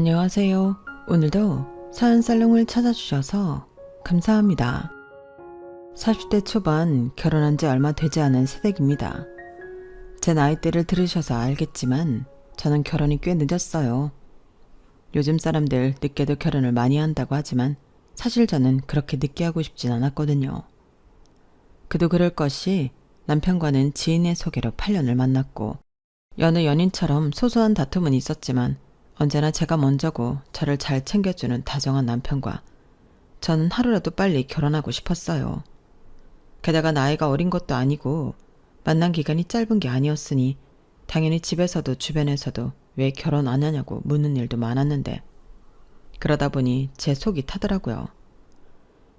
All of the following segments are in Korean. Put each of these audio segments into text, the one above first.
안녕하세요. 오늘도 사연살롱을 찾아주셔서 감사합니다. 40대 초반 결혼한 지 얼마 되지 않은 새댁입니다. 제 나이대를 들으셔서 알겠지만 저는 결혼이 꽤 늦었어요. 요즘 사람들 늦게도 결혼을 많이 한다고 하지만 사실 저는 그렇게 늦게 하고 싶진 않았거든요. 그도 그럴 것이 남편과는 지인의 소개로 8년을 만났고 여느 연인처럼 소소한 다툼은 있었지만 언제나 제가 먼저고 저를 잘 챙겨주는 다정한 남편과 저는 하루라도 빨리 결혼하고 싶었어요. 게다가 나이가 어린 것도 아니고 만난 기간이 짧은 게 아니었으니 당연히 집에서도 주변에서도 왜 결혼 안 하냐고 묻는 일도 많았는데 그러다 보니 제 속이 타더라고요.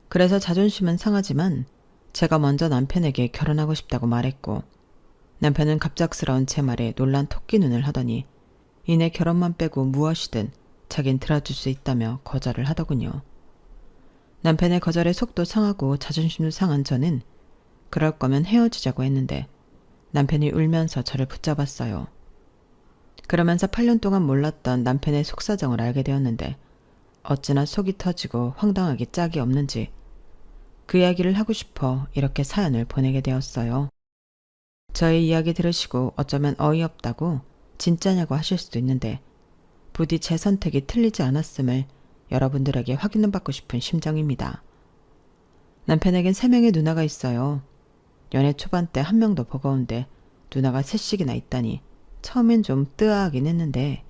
그래서 자존심은 상하지만 제가 먼저 남편에게 결혼하고 싶다고 말했고 남편은 갑작스러운 제 말에 놀란 토끼 눈을 하더니 이내 결혼만 빼고 무엇이든 자긴 들어줄 수 있다며 거절을 하더군요. 남편의 거절에 속도 상하고 자존심도 상한 저는 그럴 거면 헤어지자고 했는데 남편이 울면서 저를 붙잡았어요. 그러면서 8년 동안 몰랐던 남편의 속사정을 알게 되었는데 어찌나 속이 터지고 황당하게 짝이 없는지 그 이야기를 하고 싶어 이렇게 사연을 보내게 되었어요. 저의 이야기 들으시고 어쩌면 어이없다고 진짜냐고 하실 수도 있는데 부디 제 선택이 틀리지 않았음을 여러분들에게 확인을 받고 싶은 심정입니다. 남편에겐 3명의 누나가 있어요. 연애 초반 때 1명도 버거운데 누나가 3씩이나 있다니 처음엔 좀 뜨아하긴 했는데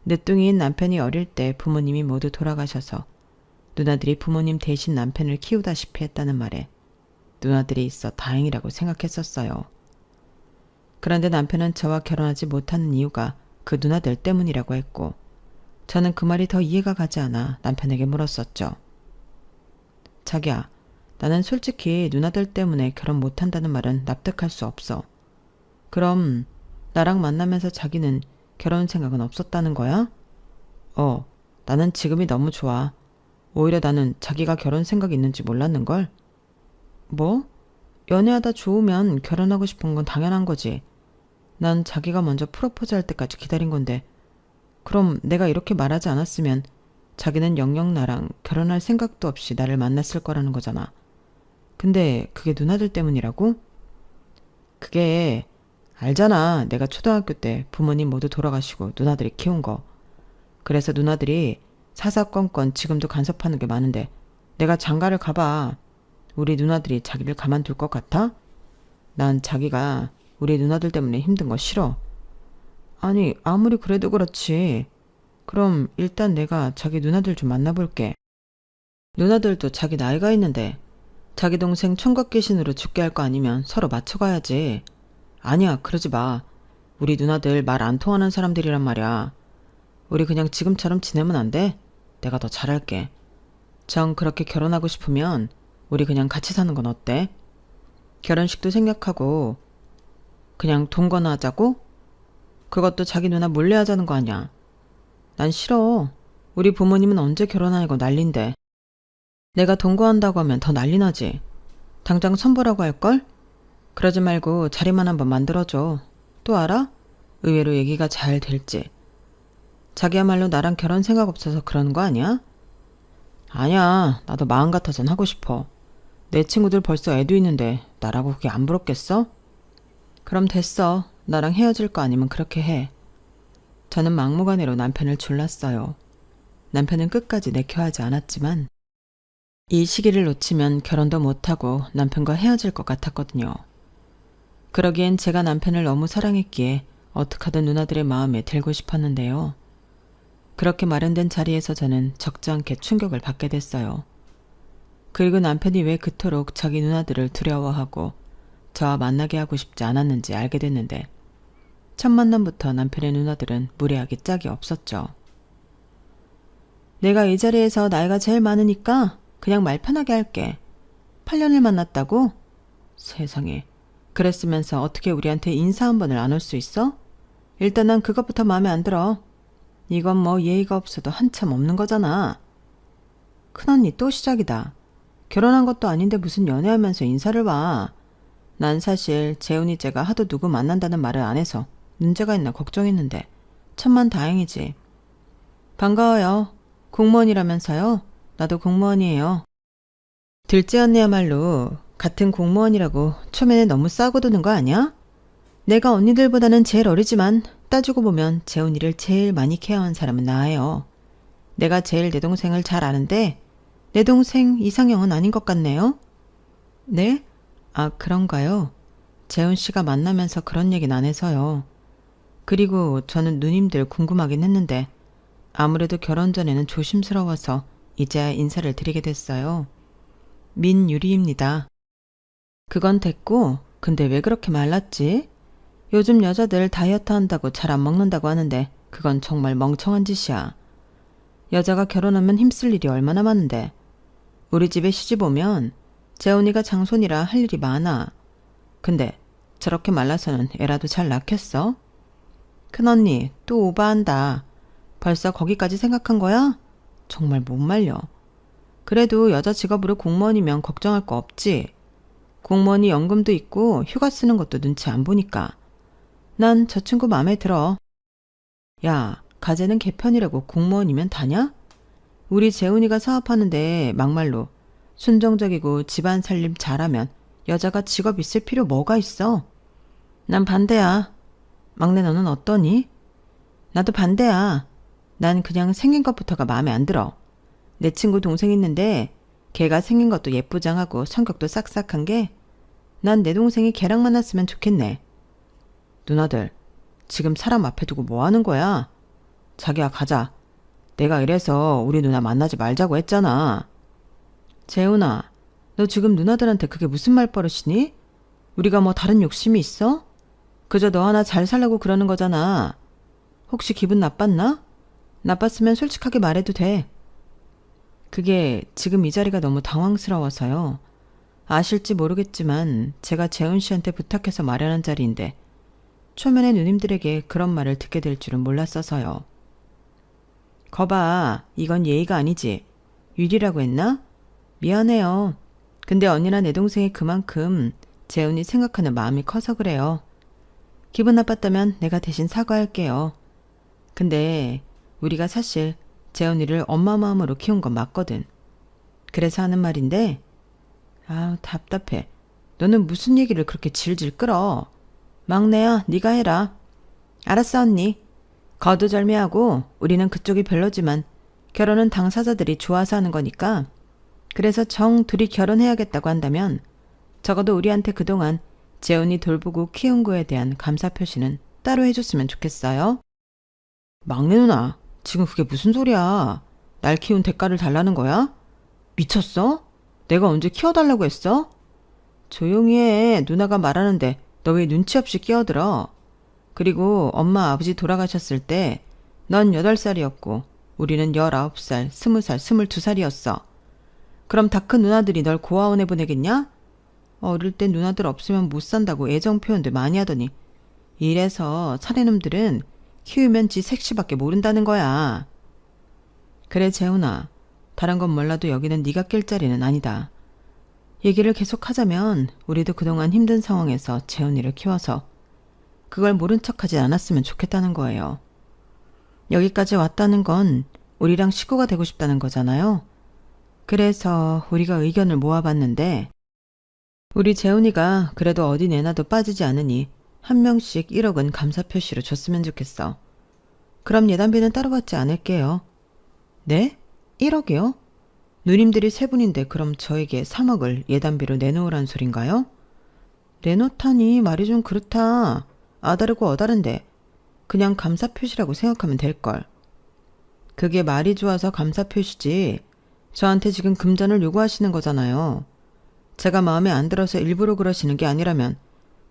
늦둥이인 남편이 어릴 때 부모님이 모두 돌아가셔서 누나들이 부모님 대신 남편을 키우다시피 했다는 말에 누나들이 있어 다행이라고 생각했었어요. 그런데 남편은 저와 결혼하지 못하는 이유가 그 누나들 때문이라고 했고 저는 그 말이 더 이해가 가지 않아 남편에게 물었었죠. 자기야, 나는 솔직히 누나들 때문에 결혼 못한다는 말은 납득할 수 없어. 그럼 나랑 만나면서 자기는 결혼 생각은 없었다는 거야? 나는 지금이 너무 좋아. 오히려 나는 자기가 결혼 생각이 있는지 몰랐는걸? 뭐? 연애하다 좋으면 결혼하고 싶은 건 당연한 거지. 난 자기가 먼저 프로포즈 할 때까지 기다린 건데 그럼 내가 이렇게 말하지 않았으면 자기는 영영 나랑 결혼할 생각도 없이 나를 만났을 거라는 거잖아. 근데 그게 누나들 때문이라고? 그게 알잖아. 내가 초등학교 때 부모님 모두 돌아가시고 누나들이 키운 거. 그래서 누나들이 사사건건 지금도 간섭하는 게 많은데 내가 장가를 가봐. 우리 누나들이 자기를 가만둘 것 같아? 난 자기가 우리 누나들 때문에 힘든 거 싫어. 아니 아무리 그래도 그렇지. 그럼 일단 내가 자기 누나들 좀 만나볼게. 누나들도 자기 나이가 있는데 자기 동생 총각 귀신으로 죽게 할 거 아니면 서로 맞춰가야지. 아니야 그러지 마. 우리 누나들 말 안 통하는 사람들이란 말이야. 우리 그냥 지금처럼 지내면 안 돼? 내가 더 잘할게. 정 그렇게 결혼하고 싶으면 우리 그냥 같이 사는 건 어때? 결혼식도 생략하고 그냥 동거나 하자고? 그것도 자기 누나 몰래 하자는 거 아니야. 난 싫어. 우리 부모님은 언제 결혼하냐고 난린데. 내가 동거한다고 하면 더 난리 나지. 당장 선보라고 할걸? 그러지 말고 자리만 한번 만들어줘. 또 알아? 의외로 얘기가 잘 될지. 자기야말로 나랑 결혼 생각 없어서 그러는 거 아니야? 아니야. 나도 마음 같아선 하고 싶어. 내 친구들 벌써 애도 있는데 나라고 그게 안 부럽겠어? 그럼 됐어. 나랑 헤어질 거 아니면 그렇게 해. 저는 막무가내로 남편을 졸랐어요. 남편은 끝까지 내켜하지 않았지만 이 시기를 놓치면 결혼도 못하고 남편과 헤어질 것 같았거든요. 그러기엔 제가 남편을 너무 사랑했기에 어떡하든 누나들의 마음에 들고 싶었는데요. 그렇게 마련된 자리에서 저는 적지 않게 충격을 받게 됐어요. 그리고 남편이 왜 그토록 자기 누나들을 두려워하고 저와 만나게 하고 싶지 않았는지 알게 됐는데 첫 만남부터 남편의 누나들은 무례하게 짝이 없었죠. 내가 이 자리에서 나이가 제일 많으니까 그냥 말 편하게 할게. 8년을 만났다고? 세상에. 그랬으면서 어떻게 우리한테 인사 한 번을 안 올 수 있어? 일단 난 그것부터 마음에 안 들어. 이건 뭐 예의가 없어도 한참 없는 거잖아. 큰언니 또 시작이다. 결혼한 것도 아닌데 무슨 연애하면서 인사를 와. 난 사실 재훈이째가 하도 누구 만난다는 말을 안 해서 문제가 있나 걱정했는데 천만 다행이지. 반가워요. 공무원이라면서요? 나도 공무원이에요. 둘째 언니야말로 같은 공무원이라고 초면에 너무 싸고 도는 거 아니야? 내가 언니들보다는 제일 어리지만 따지고 보면 재훈이를 제일 많이 케어한 사람은 나예요. 내가 제일 내 동생을 잘 아는데 내 동생 이상형은 아닌 것 같네요. 네? 아, 그런가요? 재훈 씨가 만나면서 그런 얘기는 안 해서요. 그리고 저는 누님들 궁금하긴 했는데 아무래도 결혼 전에는 조심스러워서 이제야 인사를 드리게 됐어요. 민유리입니다. 그건 됐고, 근데 왜 그렇게 말랐지? 요즘 여자들 다이어트 한다고 잘 안 먹는다고 하는데 그건 정말 멍청한 짓이야. 여자가 결혼하면 힘쓸 일이 얼마나 많은데. 우리 집에 시집 오면 재훈이가 장손이라 할 일이 많아. 근데 저렇게 말라서는 애라도 잘 낳겠어? 큰언니 또 오바한다. 벌써 거기까지 생각한 거야? 정말 못 말려. 그래도 여자 직업으로 공무원이면 걱정할 거 없지. 공무원이 연금도 있고 휴가 쓰는 것도 눈치 안 보니까. 난 저 친구 마음에 들어. 야, 가재는 개편이라고 공무원이면 다냐? 우리 재훈이가 사업하는데 막말로 순정적이고 집안 살림 잘하면 여자가 직업 있을 필요 뭐가 있어? 난 반대야. 막내 너는 어떠니? 나도 반대야. 난 그냥 생긴 것부터가 마음에 안 들어. 내 친구 동생 있는데 걔가 생긴 것도 예쁘장하고 성격도 싹싹한 게 난 내 동생이 걔랑 만났으면 좋겠네. 누나들, 지금 사람 앞에 두고 뭐 하는 거야? 자기야, 가자. 내가 이래서 우리 누나 만나지 말자고 했잖아. 재훈아, 너 지금 누나들한테 그게 무슨 말버릇이니? 우리가 뭐 다른 욕심이 있어? 그저 너 하나 잘 살라고 그러는 거잖아. 혹시 기분 나빴나? 나빴으면 솔직하게 말해도 돼. 그게 지금 이 자리가 너무 당황스러워서요. 아실지 모르겠지만 제가 재훈 씨한테 부탁해서 마련한 자리인데 초면에 누님들에게 그런 말을 듣게 될 줄은 몰랐어서요. 거봐, 이건 예의가 아니지. 유리라고 했나? 미안해요. 근데 언니나 내 동생이 그만큼 재훈이 생각하는 마음이 커서 그래요. 기분 나빴다면 내가 대신 사과할게요. 근데 우리가 사실 재훈이를 엄마 마음으로 키운 건 맞거든. 그래서 하는 말인데 아우 답답해. 너는 무슨 얘기를 그렇게 질질 끌어. 막내야, 네가 해라. 알았어 언니. 거두절미하고 우리는 그쪽이 별로지만 결혼은 당사자들이 좋아서 하는 거니까. 그래서 정 둘이 결혼해야겠다고 한다면 적어도 우리한테 그동안 재훈이 돌보고 키운 거에 대한 감사 표시는 따로 해줬으면 좋겠어요. 막내 누나, 지금 그게 무슨 소리야? 날 키운 대가를 달라는 거야? 미쳤어? 내가 언제 키워달라고 했어? 조용히 해. 누나가 말하는데 너 왜 눈치 없이 끼어들어? 그리고 엄마 아버지 돌아가셨을 때 넌 8살이었고 우리는 19살, 20살, 22살이었어. 그럼 다 큰 누나들이 널 고아원에 보내겠냐? 어릴 때 누나들 없으면 못 산다고 애정 표현들 많이 하더니 이래서 사내놈들은 키우면 지 색시밖에 모른다는 거야. 그래 재훈아, 다른 건 몰라도 여기는 네가 낄 자리는 아니다. 얘기를 계속하자면 우리도 그동안 힘든 상황에서 재훈이를 키워서 그걸 모른 척하지 않았으면 좋겠다는 거예요. 여기까지 왔다는 건 우리랑 식구가 되고 싶다는 거잖아요. 그래서 우리가 의견을 모아봤는데 우리 재훈이가 그래도 어디 내놔도 빠지지 않으니 한 명씩 1억은 감사 표시로 줬으면 좋겠어. 그럼 예단비는 따로 받지 않을게요. 네? 1억이요? 누님들이 세 분인데 그럼 저에게 3억을 예단비로 내놓으란 소린가요? 내놓다니 말이 좀 그렇다. 아다르고 어다른데 그냥 감사 표시라고 생각하면 될걸. 그게 말이 좋아서 감사 표시지. 저한테 지금 금전을 요구하시는 거잖아요. 제가 마음에 안 들어서 일부러 그러시는 게 아니라면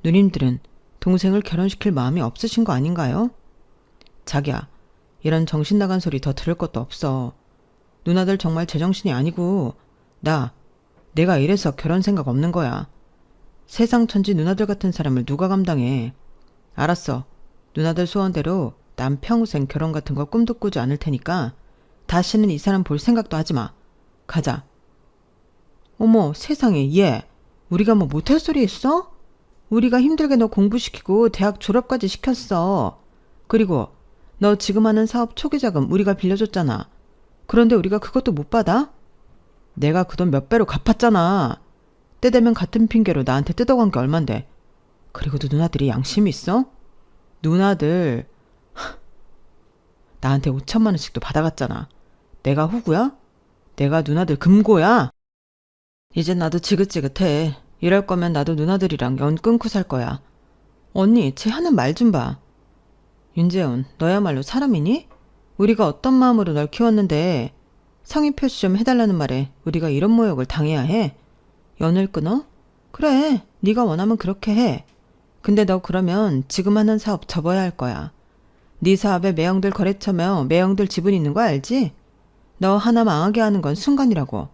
누님들은 동생을 결혼시킬 마음이 없으신 거 아닌가요? 자기야, 이런 정신 나간 소리 더 들을 것도 없어. 누나들 정말 제정신이 아니고 내가 이래서 결혼 생각 없는 거야. 세상 천지 누나들 같은 사람을 누가 감당해. 알았어. 누나들 소원대로 난 평생 결혼 같은 거 꿈도 꾸지 않을 테니까 다시는 이 사람 볼 생각도 하지 마. 가자. 어머 세상에 얘. 우리가 뭐 못할 소리 했어? 우리가 힘들게 너 공부시키고 대학 졸업까지 시켰어. 그리고 너 지금 하는 사업 초기 자금 우리가 빌려줬잖아. 그런데 우리가 그것도 못 받아? 내가 그 돈 몇 배로 갚았잖아. 때 되면 같은 핑계로 나한테 뜯어간 게 얼만데. 그리고 또 누나들이 양심이 있어? 누나들 나한테 5천만 원씩도 받아갔잖아. 내가 후구야? 내가 누나들 금고야? 이제 나도 지긋지긋해. 이럴 거면 나도 누나들이랑 연 끊고 살 거야. 언니, 쟤 하는 말 좀 봐. 윤재훈, 너야말로 사람이니? 우리가 어떤 마음으로 널 키웠는데 성의 표시 좀 해달라는 말에 우리가 이런 모욕을 당해야 해? 연을 끊어? 그래, 네가 원하면 그렇게 해. 근데 너 그러면 지금 하는 사업 접어야 할 거야. 네 사업에 매형들 거래처며 매형들 지분 있는 거 알지? 너 하나 망하게 하는 건 순간이라고.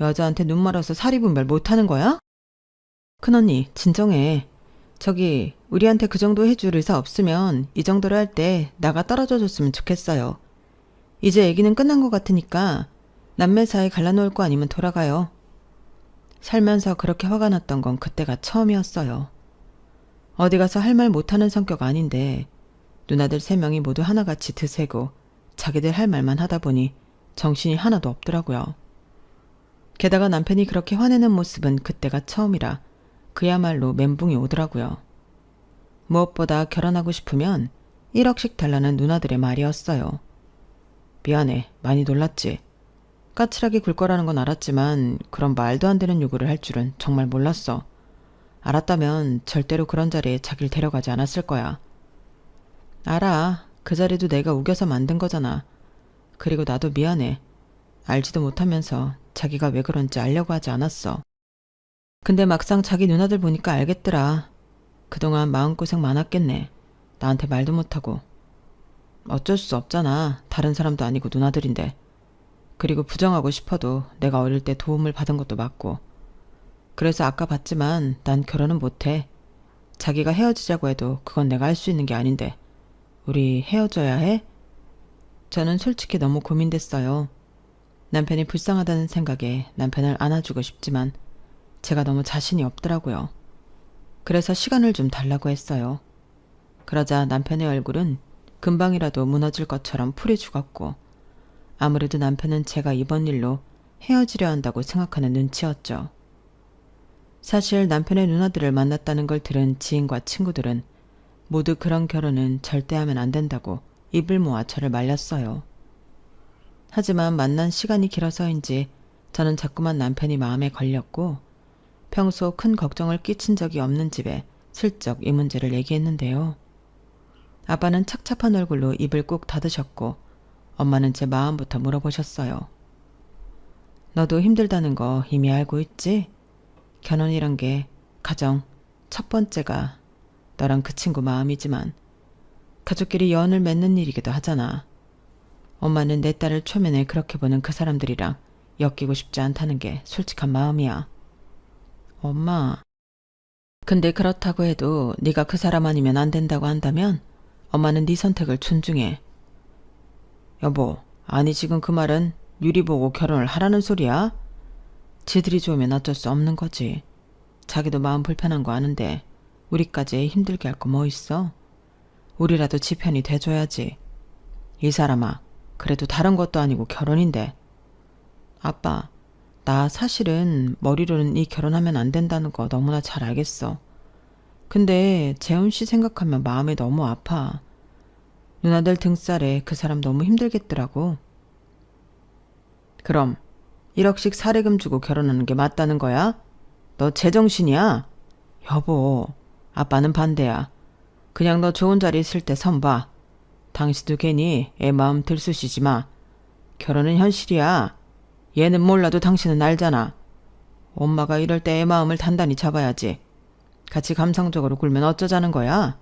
여자한테 눈 멀어서 사리분별 못하는 거야? 큰언니, 진정해. 저기 우리한테 그 정도 해줄 의사 없으면 이 정도로 할 때 나가 떨어져 줬으면 좋겠어요. 이제 얘기는 끝난 것 같으니까 남매 사이 갈라놓을 거 아니면 돌아가요. 살면서 그렇게 화가 났던 건 그때가 처음이었어요. 어디 가서 할 말 못하는 성격 아닌데 누나들 3명이 모두 하나같이 드세고 자기들 할 말만 하다 보니 정신이 하나도 없더라고요. 게다가 남편이 그렇게 화내는 모습은 그때가 처음이라 그야말로 멘붕이 오더라고요. 무엇보다 결혼하고 싶으면 1억씩 달라는 누나들의 말이었어요. 미안해, 많이 놀랐지. 까칠하게 굴 거라는 건 알았지만 그런 말도 안 되는 요구를 할 줄은 정말 몰랐어. 알았다면 절대로 그런 자리에 자기를 데려가지 않았을 거야. 알아. 그 자리도 내가 우겨서 만든 거잖아. 그리고 나도 미안해. 알지도 못하면서 자기가 왜 그런지 알려고 하지 않았어. 근데 막상 자기 누나들 보니까 알겠더라. 그동안 마음고생 많았겠네. 나한테 말도 못하고. 어쩔 수 없잖아. 다른 사람도 아니고 누나들인데. 그리고 부정하고 싶어도 내가 어릴 때 도움을 받은 것도 맞고. 그래서 아까 봤지만 난 결혼은 못해. 자기가 헤어지자고 해도 그건 내가 할 수 있는 게 아닌데. 우리 헤어져야 해? 저는 솔직히 너무 고민됐어요. 남편이 불쌍하다는 생각에 남편을 안아주고 싶지만 제가 너무 자신이 없더라고요. 그래서 시간을 좀 달라고 했어요. 그러자 남편의 얼굴은 금방이라도 무너질 것처럼 풀이 죽었고 아무래도 남편은 제가 이번 일로 헤어지려 한다고 생각하는 눈치였죠. 사실 남편의 누나들을 만났다는 걸 들은 지인과 친구들은 모두 그런 결혼은 절대 하면 안 된다고 입을 모아 저를 말렸어요. 하지만 만난 시간이 길어서인지 저는 자꾸만 남편이 마음에 걸렸고 평소 큰 걱정을 끼친 적이 없는 집에 슬쩍 이 문제를 얘기했는데요. 아빠는 착잡한 얼굴로 입을 꾹 닫으셨고 엄마는 제 마음부터 물어보셨어요. 너도 힘들다는 거 이미 알고 있지? 결혼이란 게 가정 첫 번째가 너랑 그 친구 마음이지만 가족끼리 연을 맺는 일이기도 하잖아. 엄마는 내 딸을 초면에 그렇게 보는 그 사람들이랑 엮이고 싶지 않다는 게 솔직한 마음이야. 엄마. 근데 그렇다고 해도 네가 그 사람 아니면 안 된다고 한다면 엄마는 네 선택을 존중해. 여보, 아니 지금 그 말은 유리 보고 결혼을 하라는 소리야? 지들이 좋으면 어쩔 수 없는 거지. 자기도 마음 불편한 거 아는데 우리까지 힘들게 할 거 뭐 있어? 우리라도 지 편이 돼줘야지. 이 사람아, 그래도 다른 것도 아니고 결혼인데. 아빠, 나 사실은 머리로는 이 결혼하면 안 된다는 거 너무나 잘 알겠어. 근데 재훈 씨 생각하면 마음이 너무 아파. 누나들 등살에 그 사람 너무 힘들겠더라고. 그럼 1억씩 사례금 주고 결혼하는 게 맞다는 거야? 너 제정신이야? 여보, 아빠는 반대야. 그냥 너 좋은 자리 있을 때 선봐. 당신도 괜히 애 마음 들쑤시지 마. 결혼은 현실이야. 얘는 몰라도 당신은 알잖아. 엄마가 이럴 때 애 마음을 단단히 잡아야지. 같이 감성적으로 굴면 어쩌자는 거야?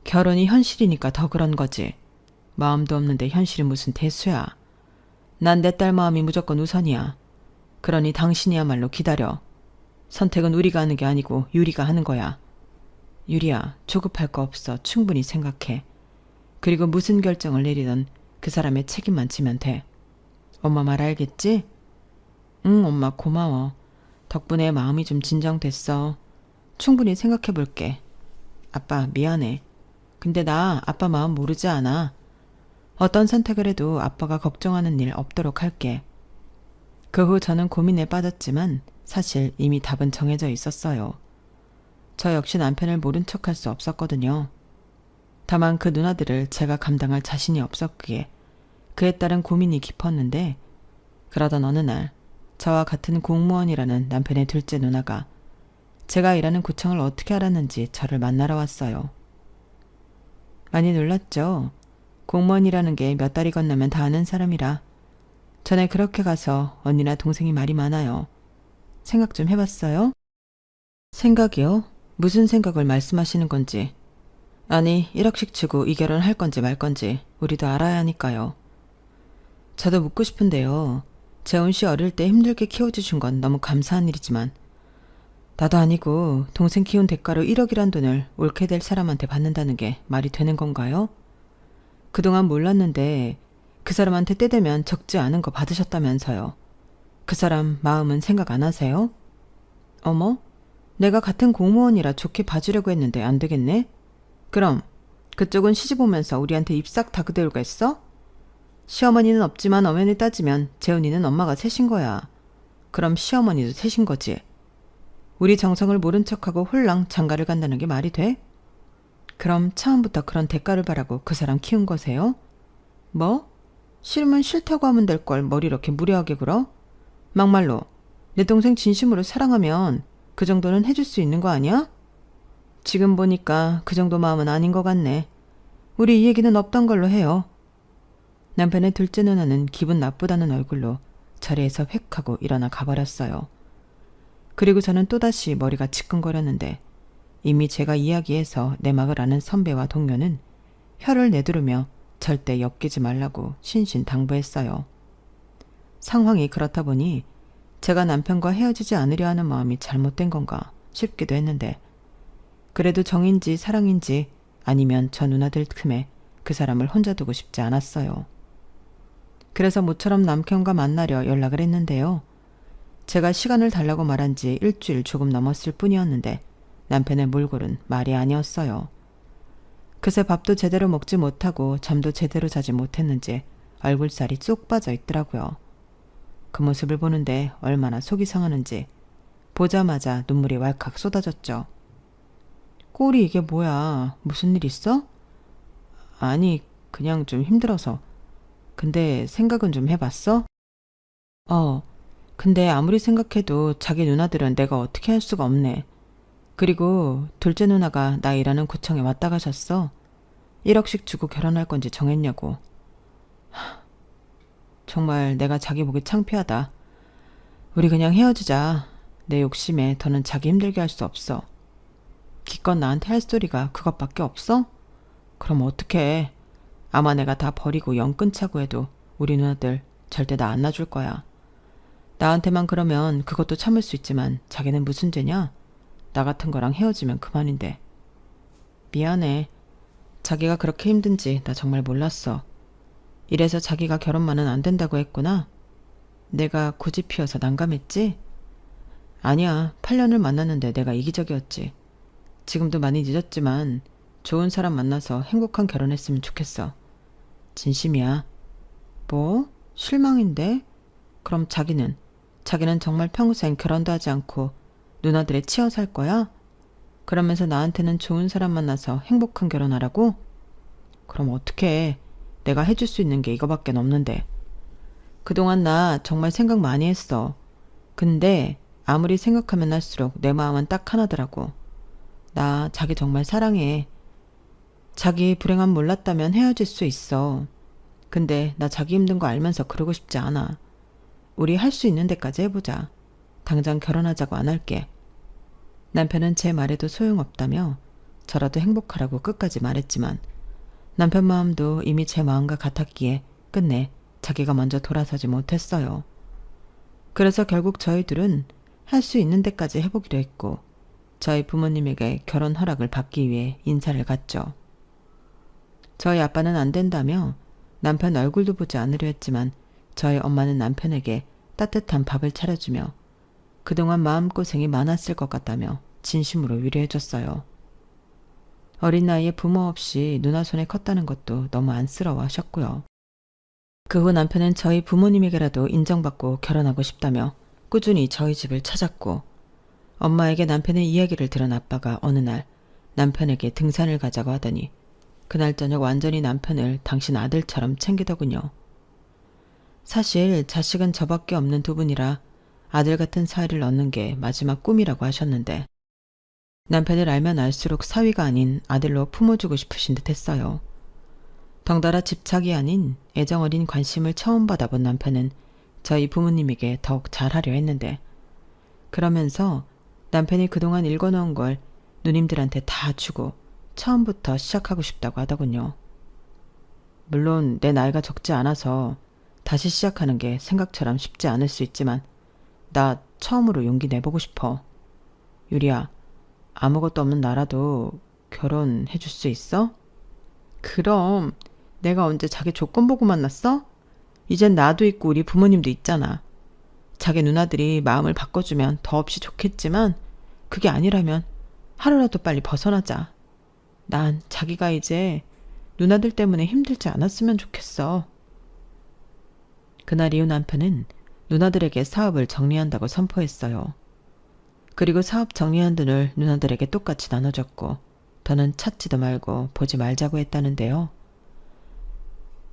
결혼이 현실이니까 더 그런 거지. 마음도 없는데 현실이 무슨 대수야. 난 내 딸 마음이 무조건 우선이야. 그러니 당신이야말로 기다려. 선택은 우리가 하는 게 아니고 유리가 하는 거야. 유리야, 조급할 거 없어. 충분히 생각해. 그리고 무슨 결정을 내리든 그 사람의 책임만 지면 돼. 엄마 말 알겠지? 응, 엄마 고마워. 덕분에 마음이 좀 진정됐어. 충분히 생각해 볼게. 아빠 미안해. 근데 나 아빠 마음 모르지 않아. 어떤 선택을 해도 아빠가 걱정하는 일 없도록 할게. 그 후 저는 고민에 빠졌지만 사실 이미 답은 정해져 있었어요. 저 역시 남편을 모른 척할 수 없었거든요. 다만 그 누나들을 제가 감당할 자신이 없었기에 그에 따른 고민이 깊었는데, 그러던 어느 날 저와 같은 공무원이라는 남편의 둘째 누나가 제가 일하는 구청을 어떻게 알았는지 저를 만나러 왔어요. 많이 놀랐죠. 공무원이라는 게 몇 달이 건너면 다 아는 사람이라. 전에 그렇게 가서 언니나 동생이 말이 많아요. 생각 좀 해봤어요? 생각이요? 무슨 생각을 말씀하시는 건지. 아니, 1억씩 주고 이 결혼 할 건지 말 건지 우리도 알아야 하니까요. 저도 묻고 싶은데요. 재훈 씨 어릴 때 힘들게 키워주신 건 너무 감사한 일이지만 나도 아니고 동생 키운 대가로 1억이란 돈을 옳게 될 사람한테 받는다는 게 말이 되는 건가요? 그동안 몰랐는데 그 사람한테 때 되면 적지 않은 거 받으셨다면서요. 그 사람 마음은 생각 안 하세요? 어머? 내가 같은 공무원이라 좋게 봐주려고 했는데 안 되겠네? 그럼 그쪽은 시집 오면서 우리한테 입 싹 다그대우겠어? 시어머니는 없지만 엄연히 따지면 재훈이는 엄마가 셋인 거야. 그럼 시어머니도 셋인 거지. 우리 정성을 모른 척하고 홀랑 장가를 간다는 게 말이 돼? 그럼 처음부터 그런 대가를 바라고 그 사람 키운 거세요? 뭐? 싫으면 싫다고 하면 될 걸 뭘 이렇게 무례하게 굴어? 막말로 내 동생 진심으로 사랑하면 그 정도는 해줄 수 있는 거 아니야? 지금 보니까 그 정도 마음은 아닌 것 같네. 우리 이 얘기는 없던 걸로 해요. 남편의 둘째 누나는 기분 나쁘다는 얼굴로 자리에서 획 하고 일어나 가버렸어요. 그리고 저는 또다시 머리가 지끈거렸는데 이미 제가 이야기해서 내막을 아는 선배와 동료는 혀를 내두르며 절대 엮이지 말라고 신신당부했어요. 상황이 그렇다 보니 제가 남편과 헤어지지 않으려 하는 마음이 잘못된 건가 싶기도 했는데, 그래도 정인지 사랑인지 아니면 저 누나들 틈에 그 사람을 혼자 두고 싶지 않았어요. 그래서 모처럼 남편과 만나려 연락을 했는데요. 제가 시간을 달라고 말한 지 일주일 조금 넘었을 뿐이었는데 남편의 몰골은 말이 아니었어요. 그새 밥도 제대로 먹지 못하고 잠도 제대로 자지 못했는지 얼굴살이 쏙 빠져 있더라고요. 그 모습을 보는데 얼마나 속이 상하는지 보자마자 눈물이 왈칵 쏟아졌죠. 꼴이 이게 뭐야? 무슨 일 있어? 아니, 그냥 좀 힘들어서. 근데 생각은 좀 해봤어? 근데 아무리 생각해도 자기 누나들은 내가 어떻게 할 수가 없네. 그리고 둘째 누나가 나 일하는 구청에 왔다 가셨어. 1억씩 주고 결혼할 건지 정했냐고. 정말 내가 자기 보기 창피하다. 우리 그냥 헤어지자. 내 욕심에 더는 자기 힘들게 할 수 없어. 기껏 나한테 할 소리가 그것밖에 없어? 그럼 어떡해. 아마 내가 다 버리고 영 끊자고 해도 우리 누나들 절대 나 안 놔줄 거야. 나한테만 그러면 그것도 참을 수 있지만 자기는 무슨 죄냐? 나 같은 거랑 헤어지면 그만인데. 미안해. 자기가 그렇게 힘든지 나 정말 몰랐어. 이래서 자기가 결혼만은 안 된다고 했구나. 내가 고집 피워서 난감했지? 아니야. 8년을 만났는데 내가 이기적이었지. 지금도 많이 늦었지만 좋은 사람 만나서 행복한 결혼했으면 좋겠어. 진심이야. 뭐? 실망인데? 그럼 자기는 정말 평생 결혼도 하지 않고 누나들에 치여 살 거야? 그러면서 나한테는 좋은 사람 만나서 행복한 결혼하라고? 그럼 어떡해. 내가 해줄 수 있는 게 이거밖에 없는데. 그동안 나 정말 생각 많이 했어. 근데 아무리 생각하면 할수록 내 마음은 딱 하나더라고. 나 자기 정말 사랑해. 자기 불행함 몰랐다면 헤어질 수 있어. 근데 나 자기 힘든 거 알면서 그러고 싶지 않아. 우리 할 수 있는 데까지 해보자. 당장 결혼하자고 안 할게. 남편은 제 말에도 소용없다며 저라도 행복하라고 끝까지 말했지만 남편 마음도 이미 제 마음과 같았기에 끝내 자기가 먼저 돌아서지 못했어요. 그래서 결국 저희 둘은 할 수 있는 데까지 해보기로 했고 저희 부모님에게 결혼 허락을 받기 위해 인사를 갔죠. 저희 아빠는 안 된다며 남편 얼굴도 보지 않으려 했지만 저희 엄마는 남편에게 따뜻한 밥을 차려주며 그동안 마음고생이 많았을 것 같다며 진심으로 위로해줬어요. 어린 나이에 부모 없이 누나 손에 컸다는 것도 너무 안쓰러워 하셨고요. 그 후 남편은 저희 부모님에게라도 인정받고 결혼하고 싶다며 꾸준히 저희 집을 찾았고, 엄마에게 남편의 이야기를 들은 아빠가 어느 날 남편에게 등산을 가자고 하더니 그날 저녁 완전히 남편을 당신 아들처럼 챙기더군요. 사실 자식은 저밖에 없는 두 분이라 아들 같은 사위를 얻는 게 마지막 꿈이라고 하셨는데, 남편을 알면 알수록 사위가 아닌 아들로 품어주고 싶으신 듯 했어요. 덩달아 집착이 아닌 애정어린 관심을 처음 받아본 남편은 저희 부모님에게 더욱 잘하려 했는데, 그러면서 남편이 그동안 읽어놓은 걸 누님들한테 다 주고 처음부터 시작하고 싶다고 하더군요. 물론 내 나이가 적지 않아서 다시 시작하는 게 생각처럼 쉽지 않을 수 있지만 나 처음으로 용기 내보고 싶어. 유리야, 아무것도 없는 나라도 결혼해 줄 수 있어? 그럼 내가 언제 자기 조건 보고 만났어? 이젠 나도 있고 우리 부모님도 있잖아. 자기 누나들이 마음을 바꿔주면 더없이 좋겠지만 그게 아니라면 하루라도 빨리 벗어나자. 난 자기가 이제 누나들 때문에 힘들지 않았으면 좋겠어. 그날 이후 남편은 누나들에게 사업을 정리한다고 선포했어요. 그리고 사업 정리한 돈을 누나들에게 똑같이 나눠줬고 더는 찾지도 말고 보지 말자고 했다는데요.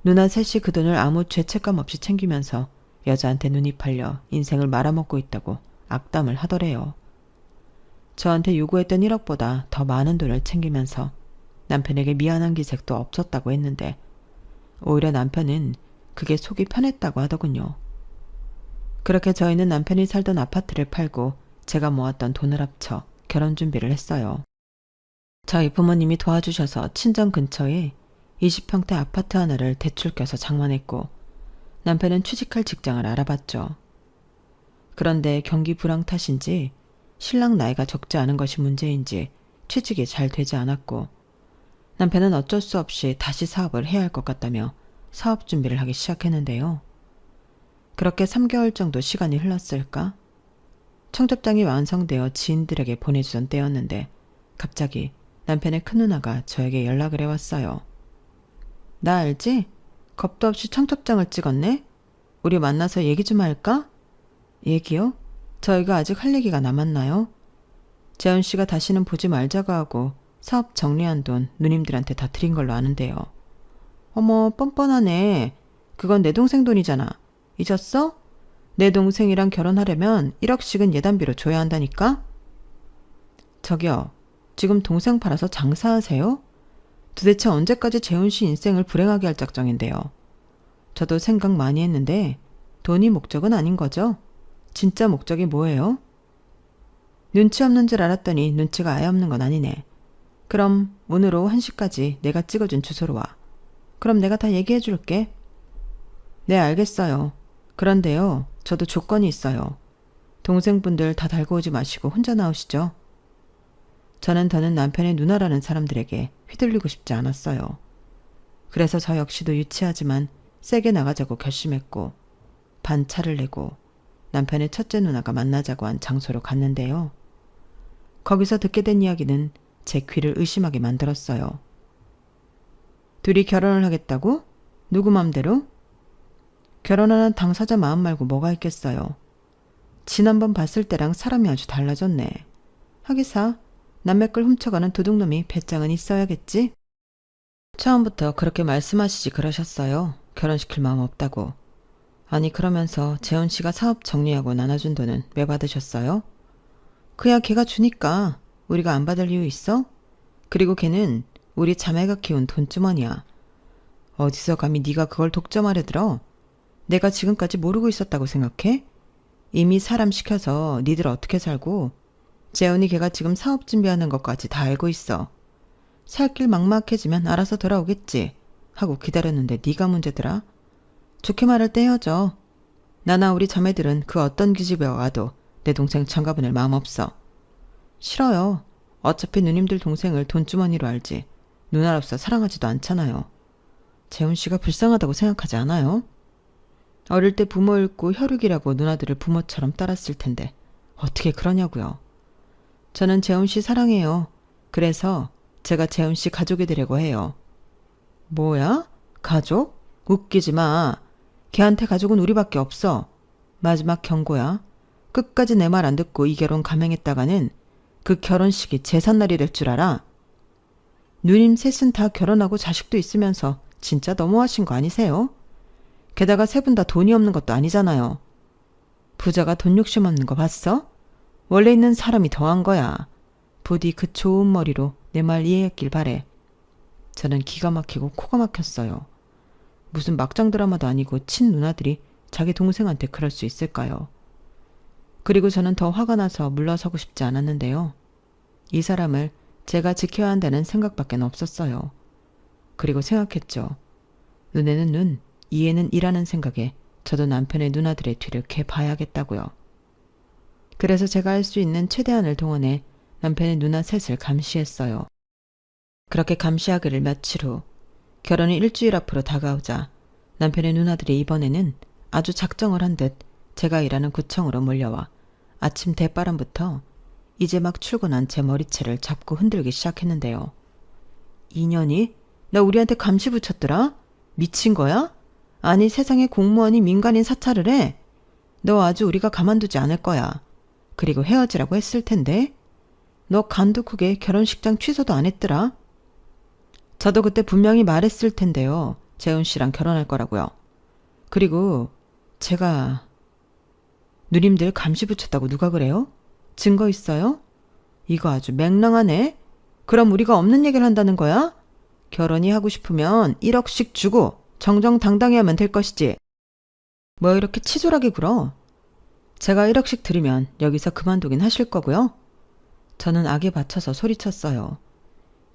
누나 셋이 그 돈을 아무 죄책감 없이 챙기면서 여자한테 눈이 팔려 인생을 말아먹고 있다고 악담을 하더래요. 저한테 요구했던 1억보다 더 많은 돈을 챙기면서 남편에게 미안한 기색도 없었다고 했는데, 오히려 남편은 그게 속이 편했다고 하더군요. 그렇게 저희는 남편이 살던 아파트를 팔고 제가 모았던 돈을 합쳐 결혼 준비를 했어요. 저희 부모님이 도와주셔서 친정 근처에 20평대 아파트 하나를 대출 껴서 장만했고, 남편은 취직할 직장을 알아봤죠. 그런데 경기 불황 탓인지 신랑 나이가 적지 않은 것이 문제인지 취직이 잘 되지 않았고, 남편은 어쩔 수 없이 다시 사업을 해야 할 것 같다며 사업 준비를 하기 시작했는데요. 그렇게 3개월 정도 시간이 흘렀을까? 청첩장이 완성되어 지인들에게 보내주던 때였는데 갑자기 남편의 큰누나가 저에게 연락을 해왔어요. 나 알지? 겁도 없이 청첩장을 찍었네? 우리 만나서 얘기 좀 할까? 얘기요? 저희가 아직 할 얘기가 남았나요? 재훈 씨가 다시는 보지 말자고 하고 사업 정리한 돈 누님들한테 다 드린 걸로 아는데요. 어머, 뻔뻔하네. 그건 내 동생 돈이잖아. 잊었어? 내 동생이랑 결혼하려면 1억씩은 예단비로 줘야 한다니까? 저기요, 지금 동생 팔아서 장사하세요? 도대체 언제까지 재훈 씨 인생을 불행하게 할 작정인데요. 저도 생각 많이 했는데 돈이 목적은 아닌 거죠? 진짜 목적이 뭐예요? 눈치 없는 줄 알았더니 눈치가 아예 없는 건 아니네. 그럼 오늘 오후 1시까지 내가 찍어준 주소로 와. 그럼 내가 다 얘기해 줄게. 네, 알겠어요. 그런데요, 저도 조건이 있어요. 동생분들 다 달고 오지 마시고 혼자 나오시죠. 저는 더는 남편의 누나라는 사람들에게 휘둘리고 싶지 않았어요. 그래서 저 역시도 유치하지만 세게 나가자고 결심했고, 반차를 내고 남편의 첫째 누나가 만나자고 한 장소로 갔는데요. 거기서 듣게 된 이야기는 제 귀를 의심하게 만들었어요. 둘이 결혼을 하겠다고? 누구 맘대로? 결혼하는 당사자 마음 말고 뭐가 있겠어요. 지난번 봤을 때랑 사람이 아주 달라졌네. 하기사 남의 걸 훔쳐가는 도둑놈이 배짱은 있어야겠지? 처음부터 그렇게 말씀하시지 그러셨어요. 결혼시킬 마음 없다고. 아니, 그러면서 재훈 씨가 사업 정리하고 나눠준 돈은 왜 받으셨어요? 그야 걔가 주니까. 우리가 안 받을 이유 있어? 그리고 걔는 우리 자매가 키운 돈주머니야. 어디서 감히 네가 그걸 독점하려 들어? 내가 지금까지 모르고 있었다고 생각해? 이미 사람 시켜서 니들 어떻게 살고 재훈이 걔가 지금 사업 준비하는 것까지 다 알고 있어. 살 길 막막해지면 알아서 돌아오겠지 하고 기다렸는데 네가 문제더라. 좋게 말할 때 헤어져. 나나 우리 자매들은 그 어떤 기집애가 와도 내 동생 장가보낼 마음 없어. 싫어요. 어차피 누님들 동생을 돈주머니로 알지 누나로서 사랑하지도 않잖아요. 재훈 씨가 불쌍하다고 생각하지 않아요? 어릴 때 부모 잃고 혈육이라고 누나들을 부모처럼 따랐을 텐데 어떻게 그러냐고요. 저는 재훈 씨 사랑해요. 그래서 제가 재훈 씨 가족이 되려고 해요. 뭐야? 가족? 웃기지 마. 걔한테 가족은 우리밖에 없어. 마지막 경고야. 끝까지 내 말 안 듣고 이 결혼 감행했다가는 그 결혼식이 제삿날이 될 줄 알아? 누님 셋은 다 결혼하고 자식도 있으면서 진짜 너무하신 거 아니세요? 게다가 세 분 다 돈이 없는 것도 아니잖아요. 부자가 돈 욕심 없는 거 봤어? 원래 있는 사람이 더한 거야. 부디 그 좋은 머리로 내 말 이해했길 바래. 저는 기가 막히고 코가 막혔어요. 무슨 막장 드라마도 아니고 친 누나들이 자기 동생한테 그럴 수 있을까요? 그리고 저는 더 화가 나서 물러서고 싶지 않았는데요. 이 사람을 제가 지켜야 한다는 생각밖에 없었어요. 그리고 생각했죠. 눈에는 눈, 이에는 이라는 생각에 저도 남편의 누나들의 뒤를 캐 봐야겠다고요. 그래서 제가 할 수 있는 최대한을 동원해 남편의 누나 셋을 감시했어요. 그렇게 감시하기를 며칠 후 결혼이 일주일 앞으로 다가오자 남편의 누나들이 이번에는 아주 작정을 한 듯 제가 일하는 구청으로 몰려와 아침 대바람부터 이제 막 출근한 제 머리채를 잡고 흔들기 시작했는데요. 인연이? 나 우리한테 감시 붙였더라? 미친 거야? 아니 세상에 공무원이 민간인 사찰을 해? 너 아주 우리가 가만두지 않을 거야. 그리고 헤어지라고 했을 텐데? 너 간두국에 결혼식장 취소도 안 했더라? 저도 그때 분명히 말했을 텐데요. 재훈 씨랑 결혼할 거라고요. 그리고 제가 누님들 감시 붙였다고 누가 그래요? 증거 있어요? 이거 아주 맹랑하네. 그럼 우리가 없는 얘기를 한다는 거야? 결혼이 하고 싶으면 1억씩 주고 정정당당히 하면 될 것이지. 뭐 이렇게 치졸하게 굴어? 제가 1억씩 드리면 여기서 그만두긴 하실 거고요. 저는 악에 받쳐서 소리쳤어요.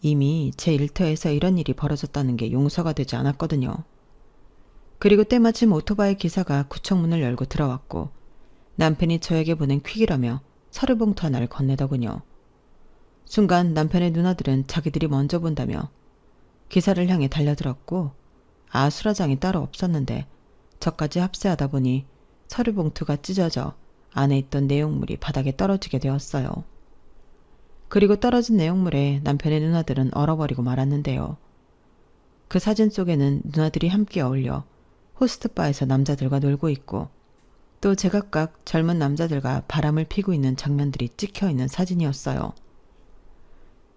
이미 제 일터에서 이런 일이 벌어졌다는 게 용서가 되지 않았거든요. 그리고 때마침 오토바이 기사가 구청 문을 열고 들어왔고 남편이 저에게 보낸 퀵이라며 서류 봉투 하나를 건네더군요. 순간 남편의 누나들은 자기들이 먼저 본다며 기사를 향해 달려들었고 아수라장이 따로 없었는데 저까지 합세하다 보니 서류 봉투가 찢어져 안에 있던 내용물이 바닥에 떨어지게 되었어요. 그리고 떨어진 내용물에 남편의 누나들은 얼어버리고 말았는데요. 그 사진 속에는 누나들이 함께 어울려 호스트바에서 남자들과 놀고 있고 또 제각각 젊은 남자들과 바람을 피고 있는 장면들이 찍혀있는 사진이었어요.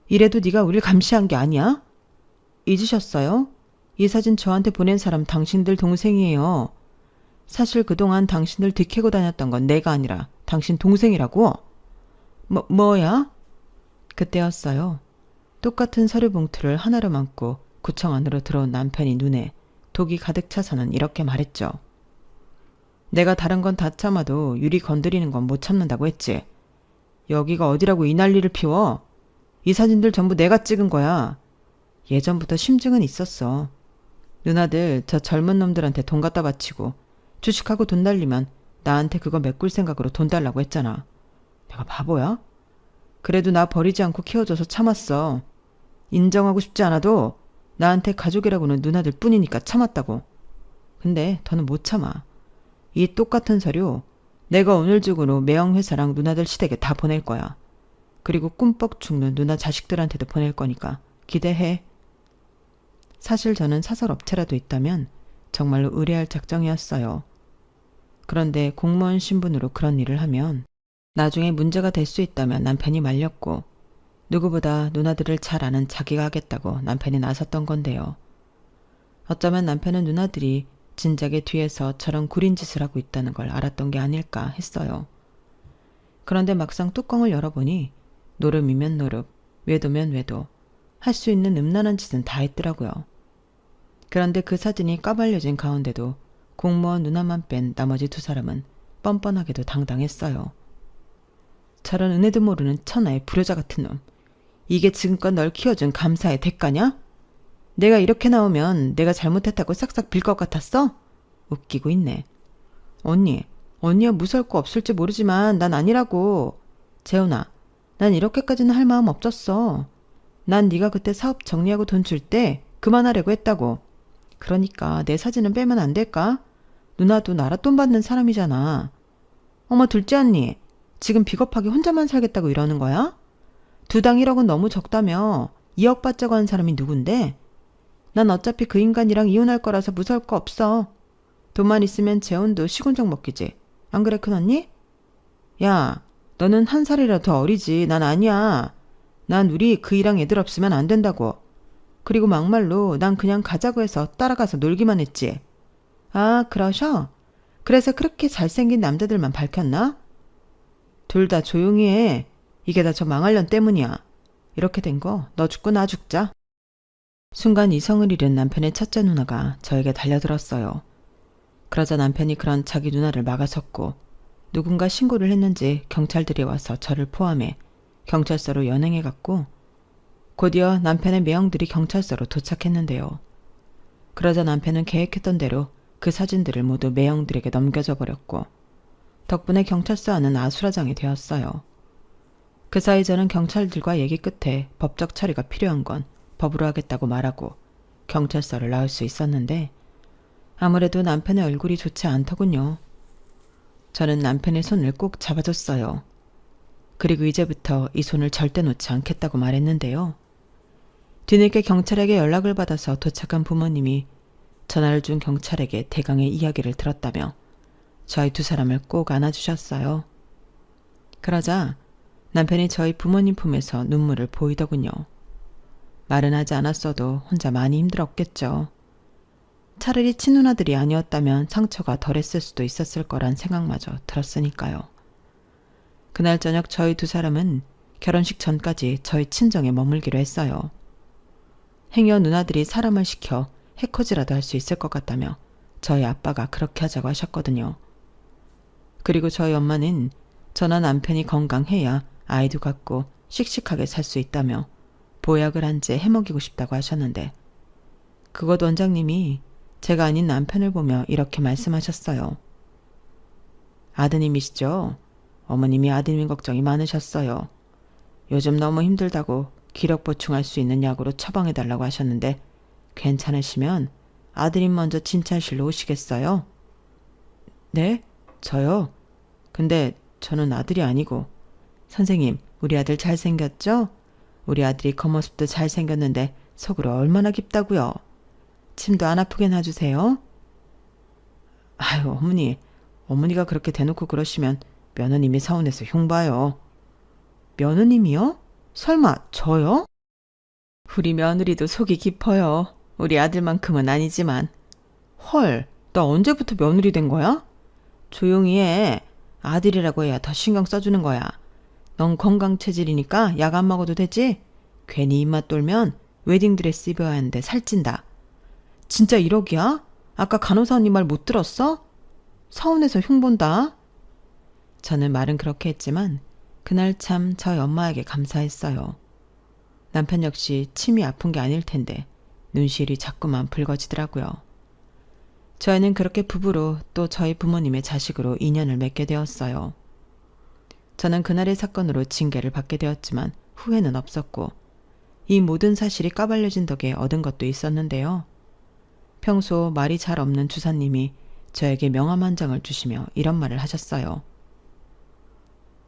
이래도 네가 우릴 감시한 게 아니야? 잊으셨어요? 이 사진 저한테 보낸 사람 당신들 동생이에요. 사실 그동안 당신들 뒤캐고 다녔던 건 내가 아니라 당신 동생이라고? 뭐야? 그때였어요. 똑같은 서류 봉투를 하나로 안고 구청 안으로 들어온 남편이 눈에 독이 가득 차서는 이렇게 말했죠. 내가 다른 건 다 참아도 유리 건드리는 건 못 참는다고 했지. 여기가 어디라고 이 난리를 피워? 이 사진들 전부 내가 찍은 거야. 예전부터 심증은 있었어. 누나들 저 젊은 놈들한테 돈 갖다 바치고 주식하고 돈 날리면 나한테 그거 메꿀 생각으로 돈 달라고 했잖아. 내가 바보야? 그래도 나 버리지 않고 키워줘서 참았어. 인정하고 싶지 않아도 나한테 가족이라고는 누나들 뿐이니까 참았다고. 근데 더는 못 참아. 이 똑같은 서류 내가 오늘 중으로 매형회사랑 누나들 시댁에 다 보낼 거야. 그리고 꿈뻑 죽는 누나 자식들한테도 보낼 거니까 기대해. 사실 저는 사설업체라도 있다면 정말로 의뢰할 작정이었어요. 그런데 공무원 신분으로 그런 일을 하면 나중에 문제가 될 수 있다면 남편이 말렸고 누구보다 누나들을 잘 아는 자기가 하겠다고 남편이 나섰던 건데요. 어쩌면 남편은 누나들이 진작에 뒤에서 저런 구린 짓을 하고 있다는 걸 알았던 게 아닐까 했어요. 그런데 막상 뚜껑을 열어보니 노름이면 노름, 외도면 외도, 할 수 있는 음란한 짓은 다 했더라고요. 그런데 그 사진이 까발려진 가운데도 공무원 누나만 뺀 나머지 두 사람은 뻔뻔하게도 당당했어요. 저런 은혜도 모르는 천하의 불효자 같은 놈. 이게 지금껏 널 키워준 감사의 대가냐? 내가 이렇게 나오면 내가 잘못했다고 싹싹 빌 것 같았어? 웃기고 있네. 언니야 무서울 거 없을지 모르지만 난 아니라고. 재훈아, 난 이렇게까지는 할 마음 없었어. 난 네가 그때 사업 정리하고 돈 줄 때 그만하려고 했다고. 그러니까 내 사진은 빼면 안 될까? 누나도 나라 돈 받는 사람이잖아. 어머 둘째 언니, 지금 비겁하게 혼자만 살겠다고 이러는 거야? 두당 1억은 너무 적다며. 2억 받자고 한 사람이 누군데? 난 어차피 그 인간이랑 이혼할 거라서 무서울 거 없어. 돈만 있으면 재혼도 시군적 먹기지. 안 그래 큰언니? 야, 너는 한 살이라 더 어리지. 난 아니야. 난 우리 그이랑 애들 없으면 안 된다고. 그리고 막말로 난 그냥 가자고 해서 따라가서 놀기만 했지. 아, 그러셔? 그래서 그렇게 잘생긴 남자들만 밝혔나? 둘 다 조용히 해. 이게 다 저 망할년 때문이야. 이렇게 된 거 너 죽고 나 죽자. 순간 이성을 잃은 남편의 첫째 누나가 저에게 달려들었어요. 그러자 남편이 그런 자기 누나를 막아섰고 누군가 신고를 했는지 경찰들이 와서 저를 포함해 경찰서로 연행해 갔고 곧이어 남편의 매형들이 경찰서로 도착했는데요. 그러자 남편은 계획했던 대로 그 사진들을 모두 매형들에게 넘겨줘 버렸고 덕분에 경찰서 안은 아수라장이 되었어요. 그 사이 저는 경찰들과 얘기 끝에 법적 처리가 필요한 건 법으로 하겠다고 말하고 경찰서를 나올 수 있었는데 아무래도 남편의 얼굴이 좋지 않더군요. 저는 남편의 손을 꼭 잡아줬어요. 그리고 이제부터 이 손을 절대 놓지 않겠다고 말했는데요. 뒤늦게 경찰에게 연락을 받아서 도착한 부모님이 전화를 준 경찰에게 대강의 이야기를 들었다며 저희 두 사람을 꼭 안아주셨어요. 그러자 남편이 저희 부모님 품에서 눈물을 보이더군요. 말은 하지 않았어도 혼자 많이 힘들었겠죠. 차라리 친누나들이 아니었다면 상처가 덜했을 수도 있었을 거란 생각마저 들었으니까요. 그날 저녁 저희 두 사람은 결혼식 전까지 저희 친정에 머물기로 했어요. 행여 누나들이 사람을 시켜 해코지라도 할 수 있을 것 같다며 저희 아빠가 그렇게 하자고 하셨거든요. 그리고 저희 엄마는 저나 남편이 건강해야 아이도 갖고 씩씩하게 살 수 있다며 보약을 한 채 해먹이고 싶다고 하셨는데 그것 원장님이 제가 아닌 남편을 보며 이렇게 말씀하셨어요. 아드님이시죠? 어머님이 아드님 걱정이 많으셨어요. 요즘 너무 힘들다고 기력 보충할 수 있는 약으로 처방해달라고 하셨는데 괜찮으시면 아드님 먼저 진찰실로 오시겠어요? 네? 저요? 근데 저는 아들이 아니고 선생님, 우리 아들 잘생겼죠? 우리 아들이 겉모습도 잘생겼는데 속으로 얼마나 깊다고요? 침도 안 아프게 놔주세요. 아유, 어머니가 그렇게 대놓고 그러시면 며느님이 서운해서 흉봐요. 며느님이요? 설마 저요? 우리 며느리도 속이 깊어요. 우리 아들만큼은 아니지만. 헐, 나 언제부터 며느리 된 거야? 조용히 해. 아들이라고 해야 더 신경 써주는 거야. 넌 건강 체질이니까 약 안 먹어도 되지? 괜히 입맛 돌면 웨딩드레스 입어야 하는데 살찐다. 진짜 1억이야? 아까 간호사 언니 말 못 들었어? 서운해서 흉본다. 저는 말은 그렇게 했지만 그날 참 저희 엄마에게 감사했어요. 남편 역시 침이 아픈 게 아닐 텐데 눈시울이 자꾸만 붉어지더라고요. 저희는 그렇게 부부로 또 저희 부모님의 자식으로 인연을 맺게 되었어요. 저는 그날의 사건으로 징계를 받게 되었지만 후회는 없었고 이 모든 사실이 까발려진 덕에 얻은 것도 있었는데요. 평소 말이 잘 없는 주사님이 저에게 명함 한 장을 주시며 이런 말을 하셨어요.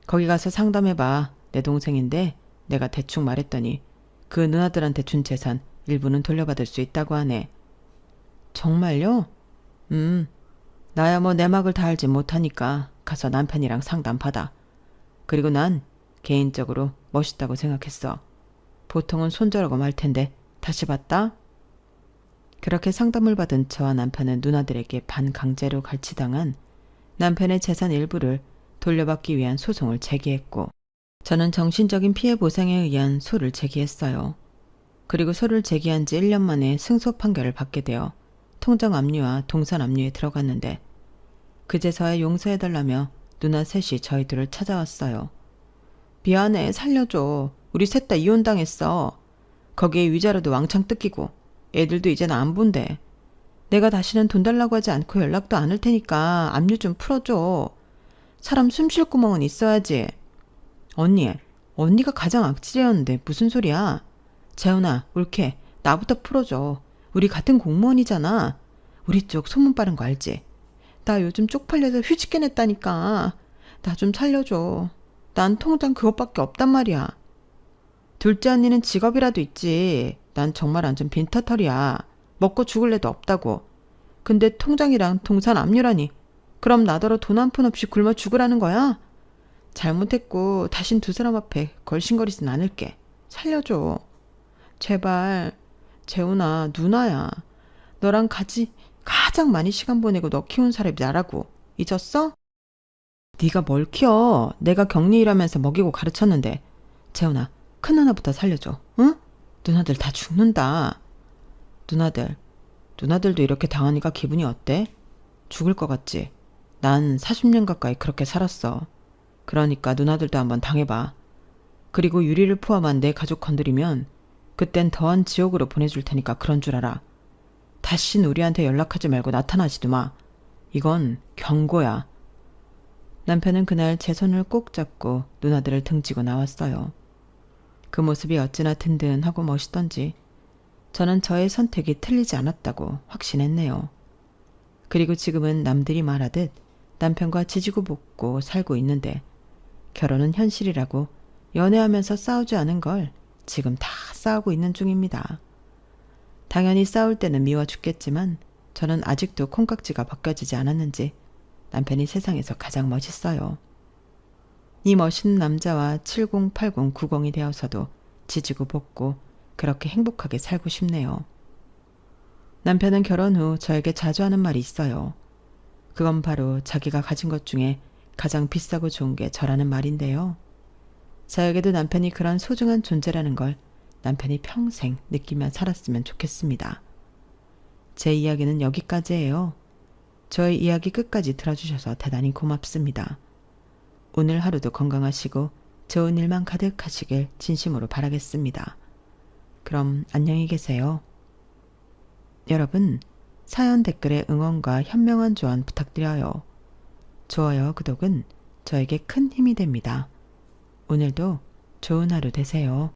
거기 가서 상담해봐. 내 동생인데 내가 대충 말했더니 그 누나들한테 준 재산 일부는 돌려받을 수 있다고 하네. 정말요? 나야 뭐 내막을 다 알지 못하니까 가서 남편이랑 상담 받아. 그리고 난 개인적으로 멋있다고 생각했어. 보통은 손절하고 말 텐데 다시 봤다? 그렇게 상담을 받은 저와 남편은 누나들에게 반강제로 갈취당한 남편의 재산 일부를 돌려받기 위한 소송을 제기했고 저는 정신적인 피해 보상에 의한 소를 제기했어요. 그리고 소를 제기한 지 1년 만에 승소 판결을 받게 되어 통장 압류와 동산 압류에 들어갔는데 그제서야 용서해달라며 누나 셋이 저희들을 찾아왔어요. 미안해, 살려줘. 우리 셋 다 이혼당했어. 거기에 위자료도 왕창 뜯기고 애들도 이젠 안 본대. 내가 다시는 돈 달라고 하지 않고 연락도 안 할 테니까 압류 좀 풀어줘. 사람 숨 쉴 구멍은 있어야지. 언니가 가장 악질이었는데 무슨 소리야. 재훈아, 옳게 나부터 풀어줘. 우리 같은 공무원이잖아. 우리 쪽 소문 빠른 거 알지? 나 요즘 쪽팔려서 휴직해 냈다니까. 나 좀 살려줘. 난 통장 그것밖에 없단 말이야. 둘째 언니는 직업이라도 있지. 난 정말 완전 빈터털이야. 먹고 죽을 애도 없다고. 근데 통장이랑 동산 압류라니. 그럼 나더러 돈 한 푼 없이 굶어 죽으라는 거야? 잘못했고 다신 두 사람 앞에 걸신거리진 않을게. 살려줘. 제발. 재훈아, 누나야. 너랑 같이 가장 많이 시간 보내고 너 키운 사람이 나라고. 잊었어? 네가 뭘 키워. 내가 격리 일하면서 먹이고 가르쳤는데. 재훈아, 큰 누나부터 살려줘. 응? 누나들 다 죽는다. 누나들도 이렇게 당하니까 기분이 어때? 죽을 것 같지? 난 40년 가까이 그렇게 살았어. 그러니까 누나들도 한번 당해봐. 그리고 유리를 포함한 내 가족 건드리면 그땐 더한 지옥으로 보내줄 테니까 그런 줄 알아. 다신 우리한테 연락하지 말고 나타나지도 마. 이건 경고야. 남편은 그날 제 손을 꼭 잡고 누나들을 등지고 나왔어요. 그 모습이 어찌나 든든하고 멋있던지 저는 저의 선택이 틀리지 않았다고 확신했네요. 그리고 지금은 남들이 말하듯 남편과 지지고 볶고 살고 있는데 결혼은 현실이라고 연애하면서 싸우지 않은 걸 지금 다 싸우고 있는 중입니다. 당연히 싸울 때는 미워 죽겠지만 저는 아직도 콩깍지가 벗겨지지 않았는지 남편이 세상에서 가장 멋있어요. 이 멋있는 남자와 70, 80, 90이 되어서도 지지고 볶고 그렇게 행복하게 살고 싶네요. 남편은 결혼 후 저에게 자주 하는 말이 있어요. 그건 바로 자기가 가진 것 중에 가장 비싸고 좋은 게 저라는 말인데요. 저에게도 남편이 그런 소중한 존재라는 걸 남편이 평생 느끼며 살았으면 좋겠습니다. 제 이야기는 여기까지예요. 저의 이야기 끝까지 들어주셔서 대단히 고맙습니다. 오늘 하루도 건강하시고 좋은 일만 가득하시길 진심으로 바라겠습니다. 그럼 안녕히 계세요. 여러분, 사연 댓글에 응원과 현명한 조언 부탁드려요. 좋아요, 구독은 저에게 큰 힘이 됩니다. 오늘도 좋은 하루 되세요.